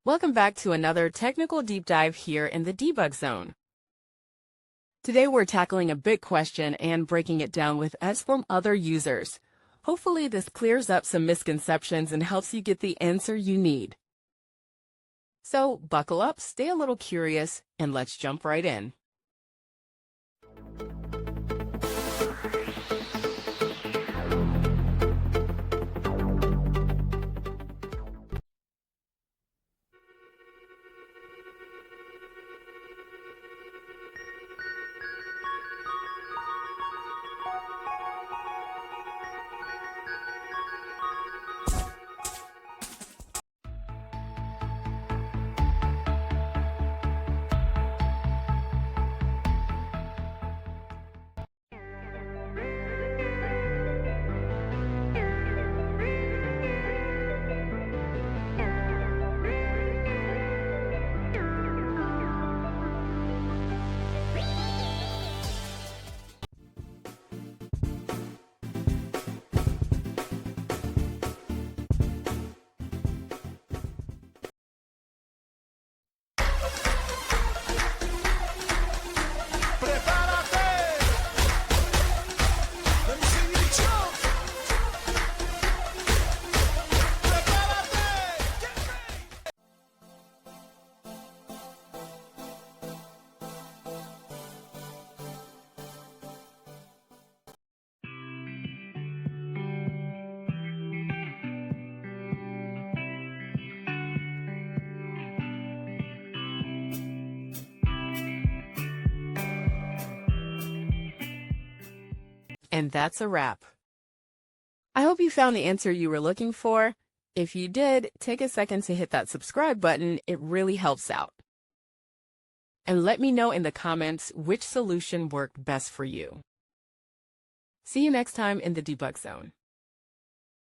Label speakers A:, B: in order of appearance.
A: Welcome back to another technical deep dive here in the debug zone. Today we're tackling a big question and breaking it down with us from other users. Hopefully this clears up some misconceptions and helps you get the answer you need. So buckle up, stay a little curious, and let's jump right in. And that's a wrap. I hope you found the answer you were looking for. If you did, take a second to hit that subscribe button. It really helps out. And let me know in the comments which solution worked best for you. See you next time in the debug zone.